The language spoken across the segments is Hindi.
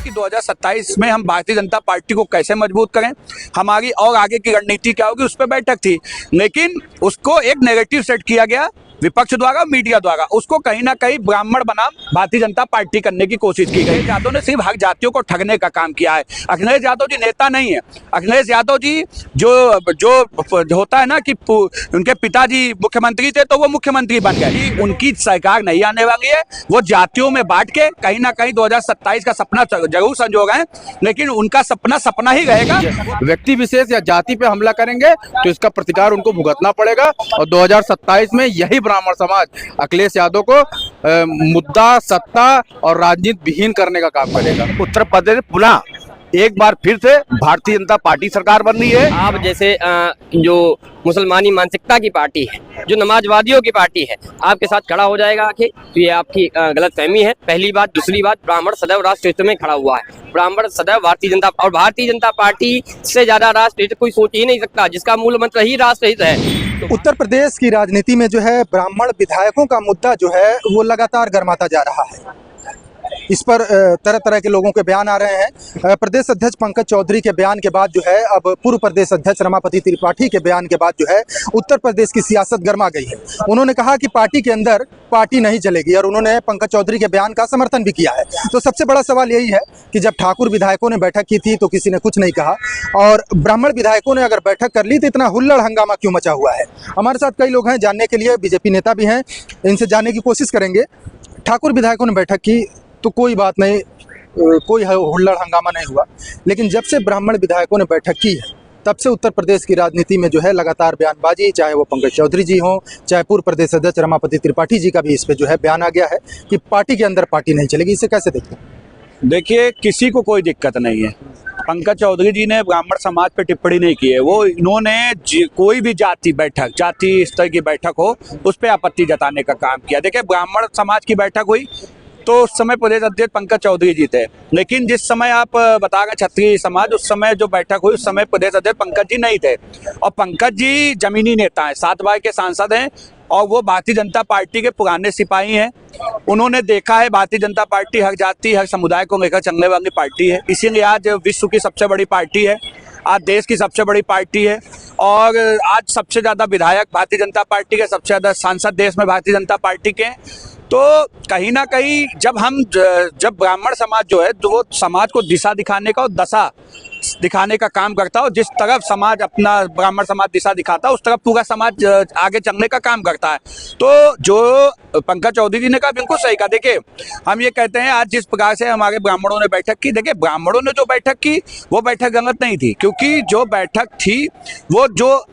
कि 2027 में हम भारतीय जनता पार्टी को कैसे मजबूत करें, हमारी और आगे की रणनीति क्या होगी, उस पर बैठक थी। लेकिन उसको एक नेगेटिव सेट किया गया विपक्ष द्वारा, मीडिया द्वारा। उसको कहीं ना कहीं ब्राह्मण बनाम भारतीय जनता पार्टी करने की कोशिश की गई। यादव ने सिर्फ हक जातियों को ठगने का काम किया है। अखिलेश यादव जी नेता नहीं है। अखिलेश यादव जी जो होता है ना कि उनके पिताजी मुख्यमंत्री थे तो वो मुख्यमंत्री बन गए। उनकी सरकार नहीं आने वाली है। वो जातियों में बांट के कहीं ना कहीं 2027 का सपना जरूर संजो गए, लेकिन उनका सपना सपना ही रहेगा। व्यक्ति विशेष या जाति पे हमला करेंगे तो इसका प्रतिकार उनको भुगतना पड़ेगा। और 2027 में यही ब्राह्मण समाज अखिलेश यादव को मुद्दा, सत्ता और राजनीति विहीन करने का काम करेगा। उत्तर प्रदेश पुनः एक बार फिर से भारतीय जनता पार्टी सरकार बन रही है। आप जैसे जो मुसलमानी मानसिकता की पार्टी है, जो नमाजवादियों की पार्टी है, आपके साथ खड़ा हो जाएगा आखिर? तो ये आपकी गलतफहमी है, पहली बात। दूसरी बात, ब्राह्मण सदैव राष्ट्र हित में खड़ा हुआ है। ब्राह्मण सदैव भारतीय जनता पार्टी से ज्यादा राष्ट्र हित कोई सोच ही नहीं सकता, जिसका मूल मंत्र ही राष्ट्र हित है। उत्तर प्रदेश की राजनीति में जो है ब्राह्मण विधायकों का मुद्दा जो है वो लगातार गर्माता जा रहा है। इस पर तरह तरह के लोगों के बयान आ रहे हैं। प्रदेश अध्यक्ष पंकज चौधरी के बयान के बाद जो है, अब पूर्व प्रदेश अध्यक्ष रमापति त्रिपाठी के बयान के बाद जो है उत्तर प्रदेश की सियासत गर्मा गई है। उन्होंने कहा कि पार्टी के अंदर पार्टी नहीं चलेगी और उन्होंने पंकज चौधरी के बयान का समर्थन भी किया है। तो सबसे बड़ा सवाल यही है कि जब ठाकुर विधायकों ने बैठक की थी तो किसी ने कुछ नहीं कहा, और ब्राह्मण विधायकों ने अगर बैठक कर ली तो इतना हुल्लड़ हंगामा क्यों मचा हुआ है। हमारे साथ कई लोग हैं जानने के लिए, बीजेपी नेता भी हैं, इनसे जानने की कोशिश करेंगे। ठाकुर विधायकों ने बैठक की तो कोई बात नहीं, कोई हुल्लड़ हंगामा नहीं हुआ, लेकिन जब से ब्राह्मण विधायकों ने बैठक की है तब से उत्तर प्रदेश की राजनीति में जो है लगातार बयानबाजी, चाहे वो पंकज चौधरी जी हों, चाहे पूर्व प्रदेश अध्यक्ष रमापति त्रिपाठी जी का भी इस पे जो है बयान आ गया है कि पार्टी के अंदर पार्टी नहीं चलेगी। इसे कैसे देखते हैं? देखिए, किसी को कोई दिक्कत नहीं है। पंकज चौधरी जी ने ब्राह्मण समाज पे टिप्पणी नहीं की है। वो इन्होंने कोई भी जाति स्तर की बैठक हो उस पर आपत्ति जताने का काम किया। देखिए, ब्राह्मण समाज की बैठक हुई तो उस समय प्रदेश अध्यक्ष पंकज चौधरी जी थे, लेकिन जिस समय आप बता रहे क्षत्रिय समाज, उस समय जो बैठक हुई उस समय प्रदेश अध्यक्ष पंकज जी नहीं थे। और पंकज जी जमीनी नेता हैं, 7 बार के सांसद हैं और वो भारतीय जनता पार्टी के पुराने सिपाही हैं। उन्होंने देखा है भारतीय जनता पार्टी हर जाति हर समुदाय को लेकर चलने वाली पार्टी है। इसीलिए आज विश्व की सबसे बड़ी पार्टी है, आज देश की सबसे बड़ी पार्टी है, और आज सबसे ज़्यादा विधायक भारतीय जनता पार्टी के, सबसे ज़्यादा सांसद देश में भारतीय जनता पार्टी के। तो कहीं ना कहीं जब ब्राह्मण समाज जो है, जो वो समाज को दिशा दिखाने का और दशा दिखाने का काम करता है, और जिस तरफ समाज अपना ब्राह्मण समाज दिशा दिखाता है उस तरफ पूरा समाज आगे चलने का काम करता है। तो जो पंकज चौधरी जी ने कहा बिल्कुल सही कहा। देखिए, हम ये कहते हैं आज जिस प्रकार से हमारे ब्राह्मणों ने बैठक की, देखिए ब्राह्मणों ने जो बैठक की वो बैठक गलत नहीं थी, क्योंकि जो बैठक थी वो जो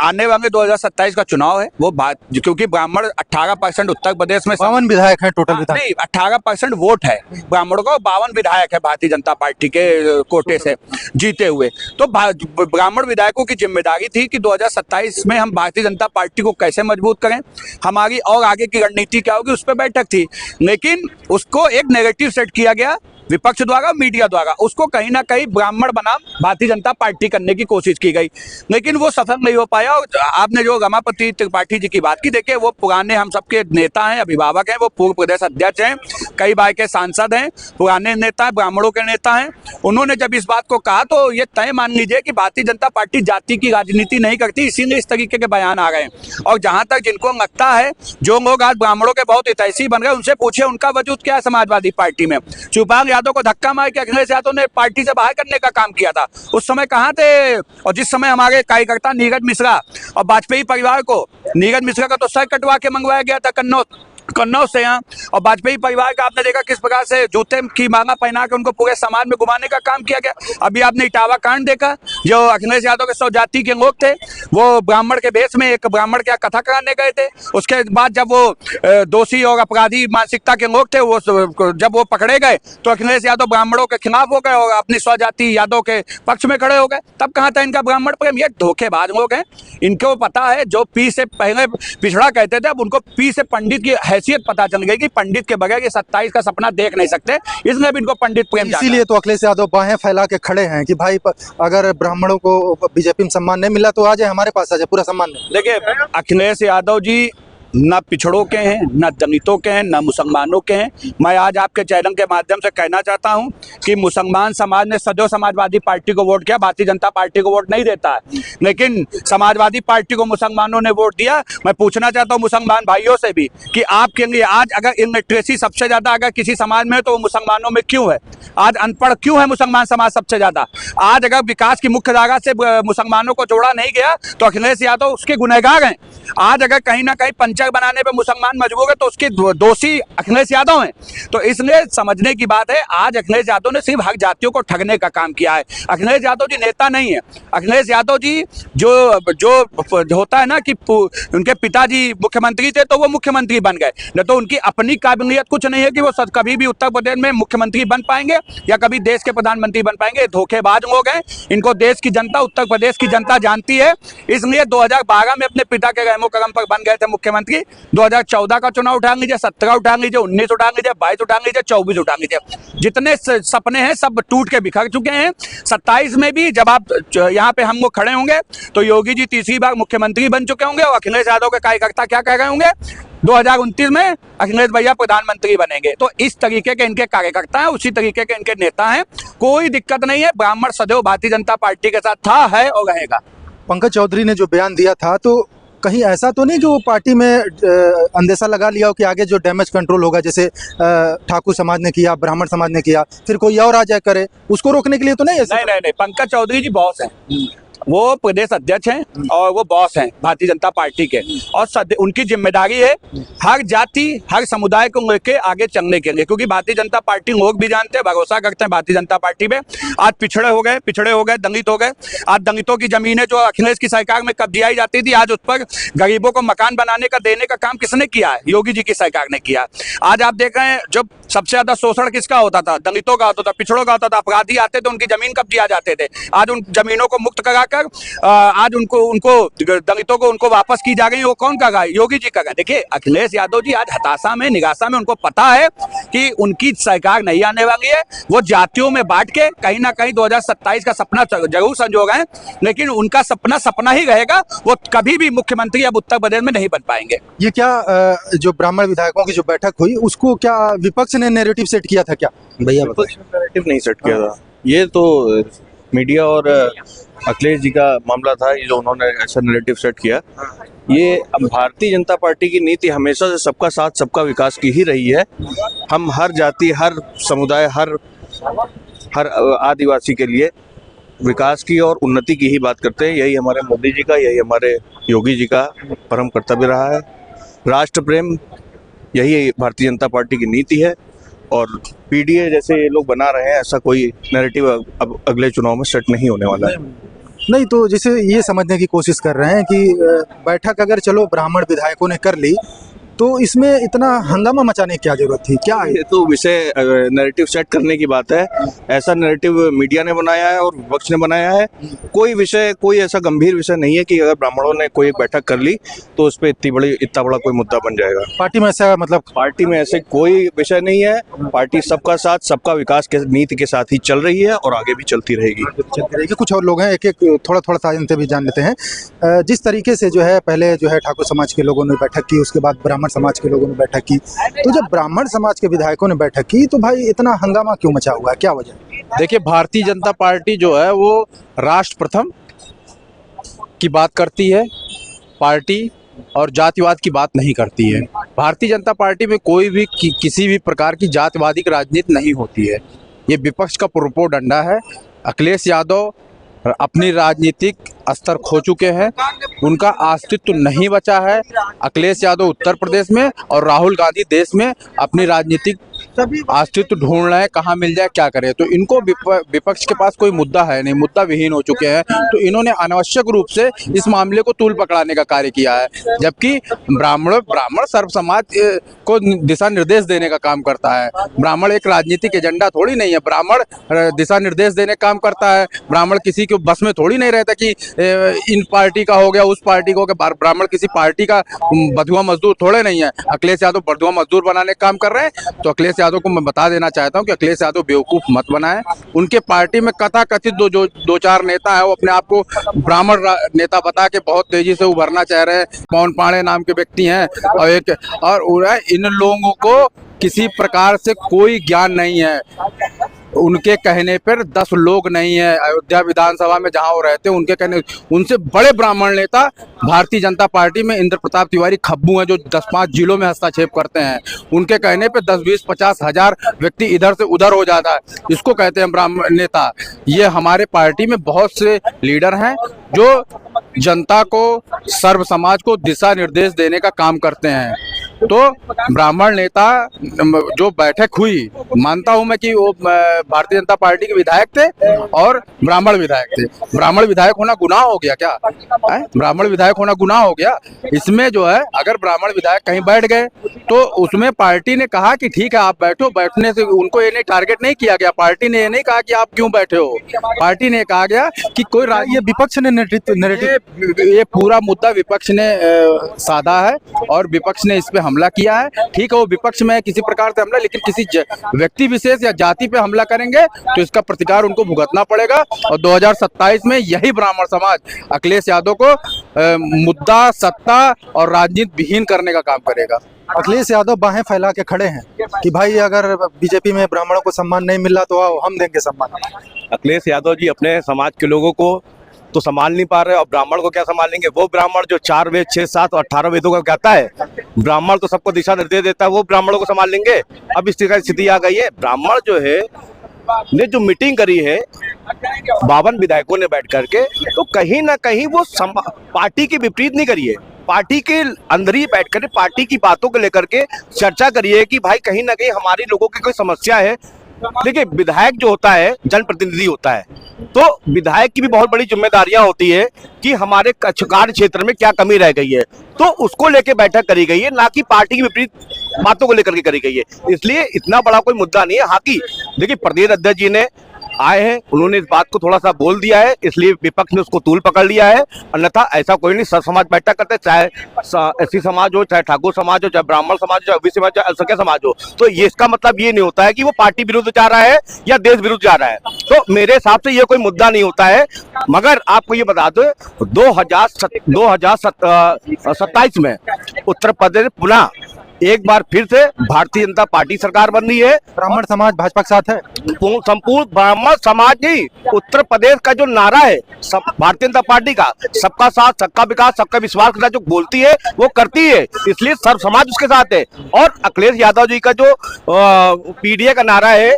आने वाले 2027 का चुनाव है वो क्योंकि ब्राह्मण 18% उत्तर प्रदेश में 52 विधायक हैं टोटल विधायक, नहीं 18% वोट है ब्राह्मणों का, 52 विधायक है भारतीय जनता पार्टी के कोटे से जीते हुए। तो ब्राह्मण विधायकों की जिम्मेदारी थी कि 2027 में हम भारतीय जनता पार्टी को कैसे मजबूत करें, हमारी और आगे की रणनीति क्या होगी, उस पर बैठक थी। लेकिन उसको एक नेगेटिव सेट किया गया विपक्ष द्वारा, मीडिया द्वारा। उसको कहीं ना कहीं ब्राह्मण बनाम भारतीय जनता पार्टी करने की कोशिश की गई, लेकिन वो सफल नहीं हो पाया। और आपने जो रमापति त्रिपाठी जी की बात की, देखिए वो पुराने हम सबके नेता हैं, अभिभावक हैं, वो पूर्व प्रदेश अध्यक्ष हैं, कई बार के सांसद हैं, पुराने नेता हैं, ब्राह्मणों के नेता हैं। उन्होंने जब इस बात को कहा तो ये तय मान लीजिए कि भारतीय जनता पार्टी जाति की राजनीति नहीं करती, इसीलिए इस तरीके के बयान आ गए। और जहां तक जिनको लगता है, जो लोग आज ब्राह्मणों के बहुत हितैषी बन गए, उनसे पूछे उनका वजूद क्या है समाजवादी पार्टी में। शिवपाल यादव को धक्का मार के अखिलेश यादव ने पार्टी से बाहर करने का काम किया था, उस समय कहां थे? और जिस समय हमारे कार्यकर्ता नीरज मिश्रा और वाजपेयी परिवार को, नीरज मिश्रा का तो सर कटवा के मंगवाया गया था कन्नौज से यहाँ, और वाजपेयी परिवार का आपने देखा किस प्रकार से जूते की माला पहना के उनको पूरे समाज में घुमाने का काम किया गया। अभी आपने इटावा कांड देखा, जो अखिलेश यादव के 100 जाति के लोग थे, वो ब्राह्मण के भेष में एक ब्राह्मण क्या कथा कराने गए थे। उसके बाद जब वो दोषी और अपराधी मानसिकता के लोग थे, वो जब वो पकड़े गए तो अखिलेश यादव ब्राह्मणों के खिलाफ हो गए और अपनी 100 जाति यादव के पक्ष में खड़े हो गए। तब कहाँ था इनका ब्राह्मण प्रेम? ये धोखेबाज लोग हैं, इनको पता है। जो पी से पहले पिछड़ा कहते थे, अब उनको पी से पंडित की हैसियत पता चल गई कि पंडित के बगैर ये 27 का सपना देख नहीं सकते, इसलिए भी इनको पंडित प्रेम। इसीलिए तो अखिलेश यादव बाहें फैला के खड़े हैं कि भाई अगर ब्राह्मणों को बीजेपी में सम्मान नहीं मिला तो आ जाए हमारे पास, आ जाए, पूरा सम्मान नहीं। देखिए, अखिलेश यादव जी न पिछड़ों के हैं, न दलितों के हैं, न मुसलमानों के हैं। मैं आज आपके चैनल के माध्यम से कहना चाहता हूं कि मुसलमान समाज ने सदैव समाजवादी पार्टी को वोट किया, भारतीय जनता पार्टी को वोट नहीं देता है, लेकिन समाजवादी पार्टी को मुसलमानों ने वोट दिया। मैं पूछना चाहता हूं मुसलमान भाइयों से भी कि आपके लिए आज अगर इलिटरेसी सबसे ज्यादा अगर किसी समाज में है तो वो मुसलमानों में क्यों है? आज अनपढ़ क्यों है मुसलमान समाज सबसे ज्यादा? आज अगर विकास की मुख्य धारा से मुसलमानों को जोड़ा नहीं गया तो अखिलेश यादव उसके गुनहगार हैं। आज अगर कहीं ना कहीं पंचायत बनाने पे मुसलमान मजबूर है तो उसके दोषी अखिलेश यादव हैं। तो इसलिए समझने की बात है, आज अखिलेश यादव ने सिर्फ हक जातियों को ठगने का काम किया है। अखिलेश यादव जी नेता नहीं है। अखिलेश यादव जी जो होता है ना कि उनके पिताजी मुख्यमंत्री थे तो वो मुख्यमंत्री बन गए, न तो उनकी अपनी काबिलियत कुछ नहीं है कि वो कभी भी उत्तर प्रदेश में मुख्यमंत्री बन पाएंगे या कभी देश के प्रधानमंत्री बन पाएंगे। धोखेबाज लोग हैं, इनको देश की जनता, उत्तर प्रदेश की जनता जानती है। इसलिए 2012 में अपने पिता के रहमो करम पर बन गए थे मुख्यमंत्री। 2014 का चुनाव उठा लीजिए, 17 उठा लीजिए, 19 उठा लीजिए, 22 उठा लीजिए, 24 उठा लीजिए, जितने सपने हैं सब टूट के बिखर चुके हैं। 27 में भी जब आप यहाँ पे हम लोग खड़े होंगे तो योगी जी तीसरी बार मुख्यमंत्री बन चुके होंगे और अखिलेश यादव के कार्यकर्ता क्या कह रहे होंगे? 2029 में अखिलेश भैया प्रधानमंत्री बनेंगे। तो इस तरीके के इनके कार्यकर्ता हैं, उसी तरीके के इनके नेता हैं। कोई दिक्कत नहीं है। ब्राह्मण सदैव भारतीय जनता पार्टी के साथ था, है और रहेगा। पंकज चौधरी ने जो बयान दिया था, तो कहीं ऐसा तो नहीं जो पार्टी में अंदेशा लगा लिया हो कि आगे जो डैमेज कंट्रोल होगा, जैसे ठाकुर समाज ने किया, ब्राह्मण समाज ने किया, फिर कोई और आ जाए करे, उसको रोकने के लिए तो नहीं है? नहीं, पंकज चौधरी जी बॉस हैं, वो प्रदेश अध्यक्ष हैं और वो बॉस हैं भारतीय जनता पार्टी के, और उनकी जिम्मेदारी है हर जाति, हर समुदाय को लेके आगे चलने के लिए, क्योंकि भारतीय जनता पार्टी लोग भी जानते हैं, भरोसा करते हैं भारतीय जनता पार्टी पे। आज पिछड़े हो गए, दलित हो गए। आज दलितों की जमीनें जो अखिलेश की सरकार में कब्जियाई जाती थी, आज उस पर गरीबों को मकान बनाने का, देने का काम किसने किया है? योगी जी की सरकार ने किया। आज आप देख रहे हैं जब सबसे ज्यादा शोषण किसका होता था? दलितों का होता था, पिछड़ों का होता था। अपराधी आते थे, उनकी जमीन कब्जिया जाते थे। आज उन जमीनों को मुक्त कराकर आज उनको दलितों को उनको वापस की जा गई। वो कौन कर रहा है? योगी जी कर रहे हैं। देखिए अखिलेश यादव जी आज हताशा में, निराशा में, उनको पता है कि उनकी सरकार नहीं आने वाली है। वो जातियों में बांट के कहीं ना कहीं 2027 का सपना जरूर संजो गए, लेकिन उनका सपना ही रहेगा। वो कभी भी मुख्यमंत्री अब उत्तर प्रदेश में नहीं बन पाएंगे। ये क्या जो ब्राह्मण विधायकों की जो बैठक हुई, उसको क्या विपक्ष ने नैरेटिव सेट किया था क्या? भैया नैरेटिव नहीं सेट किया था, ये तो मीडिया और अखिलेश जी का मामला था, ये जो उन्होंने ऐसा नैरेटिव सेट किया। ये भारतीय जनता पार्टी की नीति हमेशा से सबका साथ, सबका विकास की ही रही है। हम हर जाति, हर समुदाय, हर आदिवासी के लिए विकास की और उन्नति की ही बात करते हैं। यही हमारे मोदी जी का, यही हमारे योगी जी का परम कर्तव्य रहा है। राष्ट्र प्रेम, यही भारतीय जनता पार्टी की नीति है। और पीडीए जैसे ये लोग बना रहे हैं, ऐसा कोई नैरेटिव अब अगले चुनाव में सेट नहीं होने वाला है। नहीं, तो जैसे ये समझने की कोशिश कर रहे हैं कि बैठक अगर चलो ब्राह्मण विधायकों ने कर ली, तो इसमें इतना हंगामा मचाने की क्या जरूरत थी? क्या ये तो विषय नैरेटिव सेट करने की बात है। ऐसा नैरेटिव मीडिया ने बनाया है और विपक्ष ने बनाया है। कोई ऐसा गंभीर विषय नहीं है कि अगर ब्राह्मणों ने कोई बैठक कर ली तो उस पर इतना बड़ा कोई मुद्दा बन जाएगा। पार्टी में ऐसा मतलब पार्टी में ऐसे कोई विषय नहीं है। पार्टी सबका साथ, सबका विकास के नीति के साथ ही चल रही है और आगे भी चलती रहेगी। कुछ और लोग हैं, एक थोड़ा सा इनसे भी जान लेते हैं। जिस तरीके से जो है पहले जो है ठाकुर समाज के लोगों ने बैठक की, उसके बाद ब्राह्मण समाज के लोगों ने बैठक की, तो जब ब्राह्मण समाज के विधायकों ने बैठक की तो भाई इतना हंगामा क्यों मचा हुआ है? क्या वजह? देखिए, भारतीय जनता पार्टी जो है वो राष्ट्र प्रथम की बात करती है, पार्टी और जातिवाद की बात नहीं करती है। भारतीय जनता पार्टी में कोई भी किसी भी प्रकार की जातिवादी राजनीति नहीं होती है। ये विपक्ष का प्रोपोगंडा है। अखिलेश यादव अपनी राजनीतिक स्तर खो चुके हैं, उनका अस्तित्व नहीं बचा है। अखिलेश यादव उत्तर प्रदेश में और राहुल गांधी देश में अपनी राजनीतिक अस्तित्व ढूंढ रहे हैं, कहाँ मिल जाए, क्या करें। तो इनको विपक्ष के पास कोई मुद्दा है नहीं, मुद्दा विहीन हो चुके हैं। तो इन्होंने अनावश्यक रूप से इस मामले को तूल पकड़ाने का कार्य किया है, जबकि ब्राह्मण सर्व समाज को दिशा निर्देश देने का काम करता है। ब्राह्मण एक राजनीतिक एजेंडा थोड़ी नहीं है। ब्राह्मण दिशा निर्देश देने का काम करता है। ब्राह्मण किसी के बस में थोड़ी नहीं रहता कि इन पार्टी का हो गया, उस पार्टी का हो गया। ब्राह्मण किसी पार्टी का बधुआ मजदूर थोड़े नहीं है। अखिलेश यादव बधुआ मजदूर बनाने का काम कर रहे हैं, तो अखिलेश यादव को मैं बता देना चाहता हूं कि अखिलेश यादव बेवकूफ मत बनाएं। उनके पार्टी में कथित दो चार नेता है, वो अपने आप को ब्राह्मण नेता बता के बहुत तेजी से उभरना चाह रहे हैं। पवन पांडे नाम के व्यक्ति हैं और इन लोगों को किसी प्रकार से कोई ज्ञान नहीं है। उनके कहने पर 10 लोग नहीं है अयोध्या विधानसभा में जहां वो रहते हैं। उनके कहने उनसे बड़े ब्राह्मण नेता भारतीय जनता पार्टी में इंद्र प्रताप तिवारी खब्बू हैं, जो 10-5 जिलों में हस्तक्षेप करते हैं। उनके कहने पे 10, 20, 50 हजार व्यक्ति इधर से उधर हो जाता है। इसको कहते हैं ब्राह्मण नेता। ये हमारे पार्टी में बहुत से लीडर हैं जो जनता को, सर्व समाज को दिशा निर्देश देने का काम करते हैं। तो ब्राह्मण नेता जो बैठक हुई, मानता हूं मैं कि वो भारतीय जनता पार्टी के विधायक थे और ब्राह्मण विधायक थे। ब्राह्मण विधायक होना गुनाह हो गया क्या? ब्राह्मण विधायक होना गुनाह हो गया? इसमें जो है, अगर ब्राह्मण विधायक कहीं बैठ गए तो उसमें पार्टी ने कहा कि ठीक है आप बैठो। बैठने से उनको ये नहीं टारगेट नहीं किया गया। पार्टी ने ये नहीं कहा कि आप क्यों बैठे हो। पार्टी ने कहा गया कि कोई ये विपक्ष ने नैरेटिव ये पूरा मुद्दा विपक्ष ने साधा है और विपक्ष ने इस पे हमला किया है। ठीक है, वो विपक्ष में किसी प्रकार से हमला, लेकिन किसी व्यक्ति विशेष या जाति पे हमला करेंगे तो इसका प्रतिकार उनको भुगतना पड़ेगा। और 2027 में यही ब्राह्मण समाज अखिलेश यादव को मुद्दा, सत्ता और राजनीति विहीन करने का काम करेगा। अखिलेश यादव बाहें फैला के खड़े हैं कि भाई अगर बीजेपी में ब्राह्मणों को सम्मान नहीं मिल रहा तो आओ हम देंगे सम्मान। अखिलेश यादव जी अपने समाज के लोगों को तो संभाल नहीं पा रहे और ब्राह्मण को क्या संभालेंगे। वो ब्राह्मण जो 4 वेद, 6, 7 और 18 वेदों का कहता है, ब्राह्मण तो सबको दिशा निर्देश देता है, वो ब्राह्मणों को संभाल लेंगे। अब इस तरह की स्थिति आ गई है। ब्राह्मण जो है ने जो मीटिंग करी है 52 विधायकों ने बैठ करके, तो कहीं ना कहीं वो पार्टी के विपरीत नहीं करी है। पार्टी के अंदर ही बैठ कर पार्टी की बातों को लेकर के चर्चा करिए कि भाई कहीं ना कहीं हमारे लोगों की कोई समस्या है। देखिए, विधायक जो होता है जनप्रतिनिधि होता है, तो विधायक की भी बहुत बड़ी जिम्मेदारियां होती है कि हमारे कार्य क्षेत्र में क्या कमी रह गई है, तो उसको लेके बैठक करी गई है, ना कि पार्टी की विपरीत बातों को लेकर के करी गई है। इसलिए इतना बड़ा कोई मुद्दा नहीं है। हालांकि देखिए, प्रदेश अध्यक्ष जी ने आए हैं, उन्होंने इस बात को थोड़ा सा बोल दिया है, इसलिए विपक्ष ने उसको तूल पकड़ लिया है। अन्यथा ऐसा कोई नहीं। सब समाज बैठक करते, चाहे एससी समाज हो, चाहे ठाकुर समाज हो, चाहे ब्राह्मण समाज हो, चाहे ओबीसी समाज, चाहे अल्पसंख्यक समाज हो। तो ये इसका मतलब ये नहीं होता है कि वो पार्टी विरुद्ध जा रहा है या देश विरुद्ध जा रहा है। तो मेरे हिसाब से ये कोई मुद्दा नहीं होता है। मगर आपको ये बता दो, 2027 में उत्तर प्रदेश पुनः एक बार फिर से भारतीय जनता पार्टी सरकार बन रही है। ब्राह्मण समाज भाजपा के साथ है। संपूर्ण ब्राह्मण समाज नहीं, उत्तर प्रदेश का जो नारा है भारतीय जनता पार्टी का, सबका साथ, सबका विकास, सबका विश्वास के साथ जो बोलती है वो करती है, इसलिए सर्व समाज उसके साथ है। और अखिलेश यादव जी का जो पीडीए का नारा है,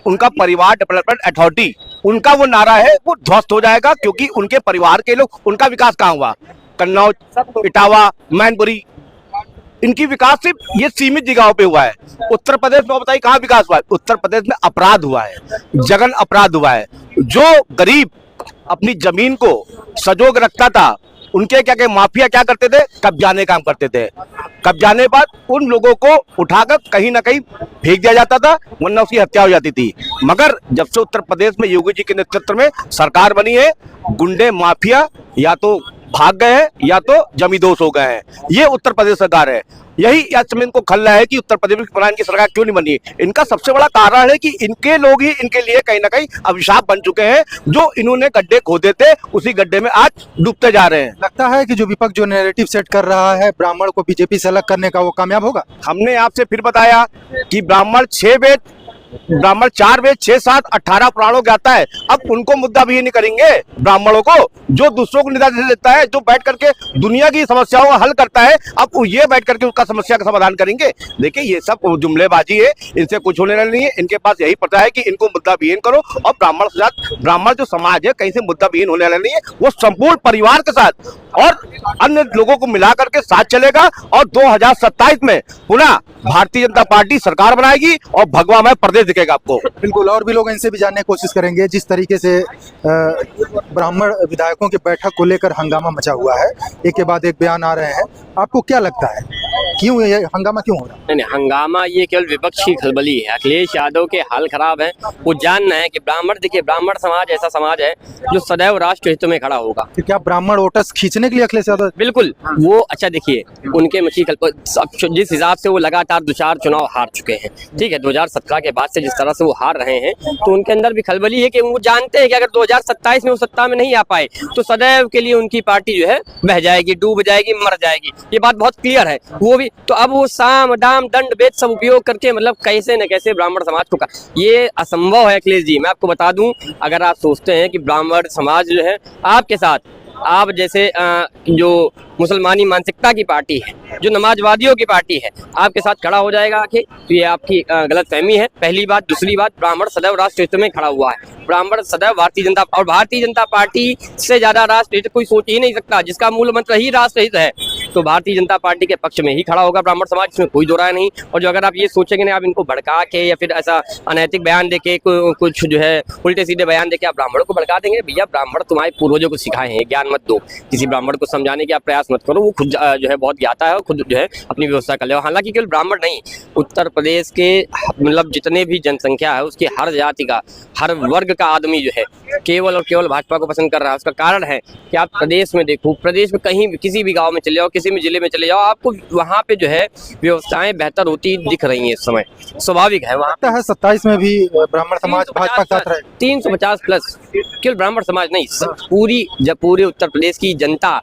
उनका परिवार डेवलपमेंट अथॉरिटी, उनका वो नारा है, वो ध्वस्त हो जाएगा, क्योंकि उनके परिवार के लोग, उनका विकास कहाँ हुआ? कन्नौज, इटावा, मैनपुरी, इनकी विकास सिर्फ ये सीमित जगहों पे हुआ है। उत्तर प्रदेश में बताइए कहाँ विकास हुआ है? उत्तर प्रदेश में अपराध हुआ है, जघन्य अपराध हुआ है। जो गरीब अपनी जमीन को सजोग रखता था, उनके क्या माफिया क्या करते थे? कब्जाने काम करते थे। कब्जाने बाद उन लोगों को उठाकर कहीं ना कहीं फेंक दिया जाता था, वरना उसकी हत्या हो जाती थी। मगर जब से उत्तर प्रदेश में योगी जी के नेतृत्व में सरकार बनी है, गुंडे माफिया या तो भाग गए हैं या तो जमींदोज हो गए हैं। ये उत्तर प्रदेश सरकार है। यही समय इनको खल रहा है कि उत्तर प्रदेश में इनकी सरकार क्यों नहीं बनी। इनका सबसे बड़ा कारण है कि इनके लोग ही इनके लिए कहीं ना कहीं अभिशाप बन चुके हैं। जो इन्होंने गड्ढे खोदे थे, उसी गड्ढे में आज डूबते जा रहे हैं। लगता है कि जो विपक्ष जो नैरेटिव सेट कर रहा है ब्राह्मण को बीजेपी से अलग करने का, वो कामयाब होगा। हमने आपसे फिर बताया कि ब्राह्मण 4 वेद, 6, 7, 18 पुराणों के आता है। अब उनको मुद्दा भी नहीं करेंगे ब्राह्मणों को, जो दूसरों को निर्देश देता है, जो बैठ करके दुनिया की समस्याओं का हल करता है। अब ये बैठ करके उसका समस्या का समाधान करेंगे। देखिए, ये सब जुमलेबाजी है, इनसे कुछ होने नहीं है। इनके पास यही पता है कि इनको मुद्दा विहीन करो, और ब्राह्मण जो समाज है, कहीं से मुद्दा विहीन होने वाला नहीं है। वो संपूर्ण परिवार के साथ और अन्य लोगों को मिला करके साथ चलेगा, और 2027 में पुनः भारतीय जनता पार्टी सरकार बनाएगी और भगवा में प्रदेश दिखेगा आपको। बिल्कुल, और भी लोग इनसे भी जानने की कोशिश करेंगे जिस तरीके से ब्राह्मण विधायकों विधायकों की बैठक को लेकर हंगामा मचा हुआ है, एक के बाद एक बयान आ रहे हैं। आपको क्या लगता है, क्यों ये हंगामा क्यों हो रहा है? नहीं, हंगामा ये केवल विपक्ष की खलबली है। अखिलेश यादव के हाल खराब है। वो जान रहे हैं कि ब्राह्मण, देखिए ब्राह्मण समाज ऐसा समाज है जो सदैव राष्ट्र हित में खड़ा होगा। तो क्या ब्राह्मण वोटर्स खींचने के लिए अखिलेश यादव? बिल्कुल। वो अच्छा देखिए, उनके मछली जिस हिसाब से वो लगातार 2-4 चुनाव हार चुके हैं, ठीक है, 2017 के बाद से जिस तरह से वो हार रहे हैं, तो उनके अंदर भी खलबली है कि वो जानते हैं कि अगर 2027 में वो सत्ता में नहीं आ पाए तो सदैव के लिए उनकी पार्टी जो है बह जाएगी, डूब जाएगी, मर जाएगी। ये बात बहुत क्लियर है। वो भी तो अब वो साम दाम दंड भेद सब उपयोग करके मतलब कैसे न कैसे ब्राह्मण समाज को ये असंभव है। अखिलेश जी, मैं आपको बता दूं, अगर आप सोचते हैं कि ब्राह्मण समाज जो है आपके साथ, आप जैसे जो मुसलमानी मानसिकता की पार्टी है, जो नमाजवादियों की पार्टी है, आपके साथ खड़ा हो जाएगा आके, तो ये आपकी गलतफहमी है। पहली बात। दूसरी बात, ब्राह्मण सदैव राष्ट्र हित में खड़ा हुआ है। ब्राह्मण सदैव भारतीय जनता पार्टी से ज्यादा राष्ट्र हित कोई सोच ही नहीं सकता, जिसका मूल मंत्र ही राष्ट्र हित है। तो भारतीय जनता पार्टी के पक्ष में ही खड़ा होगा ब्राह्मण समाज, इसमें कोई दो राय नहीं। और जो अगर आप ये सोचेंगे ना, आप इनको भड़का के या फिर ऐसा अनैतिक बयान देके कुछ जो है उल्टे सीधे बयान देके आप ब्राह्मणों को भड़का देंगे, भैया ब्राह्मण तुम्हारे पूर्वजों को सिखाए हैं, ज्ञान मत दो। किसी ब्राह्मण को समझाने की आप प्रयास मत करो, वो खुद जो है बहुत ज्ञाता है और खुद जो है अपनी व्यवस्था कर ले। हालांकि केवल ब्राह्मण नहीं, उत्तर प्रदेश के मतलब जितने भी जनसंख्या है उसकी हर जाति का, हर वर्ग का आदमी जो है केवल और केवल भाजपा को पसंद कर रहा है। उसका कारण है कि आप प्रदेश में देखो, प्रदेश में कहीं किसी भी गांव में चले जाओ, किसी भी जिले में चले जाओ, आपको वहाँ पे जो है व्यवस्थाएं बेहतर होती दिख रही हैं इस समय। स्वाभाविक है। वहाँ लगता है 27 में भी ब्राह्मण समाज भाजपा के साथ रहे। 350 प्लस, केवल ब्राह्मण समाज नहीं, पूरे उत्तर प्रदेश की जनता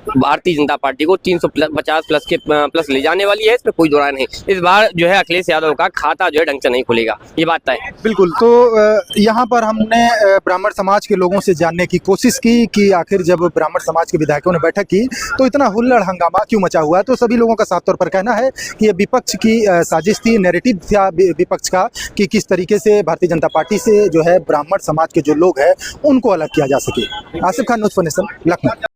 भारतीय जनता पार्टी को 350 प्लस ले जाने वाली है, इसमें कोई दो राय नहीं। इस बार जो है अखिलेश यादव का खाता जो है ढंग से नहीं खुलेगा, ये बात तय है। बिल्कुल। तो यहाँ पर हमने ब्राह्मण समाज के लोगों से जानने की कोशिश की कि आखिर जब ब्राह्मण समाज के विधायकों ने बैठक की तो इतना हुल्लड़ हंगामा क्यों मचा हुआ है। तो सभी लोगों का साफ तौर पर कहना है कि ये विपक्ष की साजिश थी, नैरेटिव था विपक्ष का कि किस तरीके से भारतीय जनता पार्टी से जो है ब्राह्मण समाज के जो लोग हैं उनको अलग किया जा सके। Asif Khan, news for nation, Lucknow.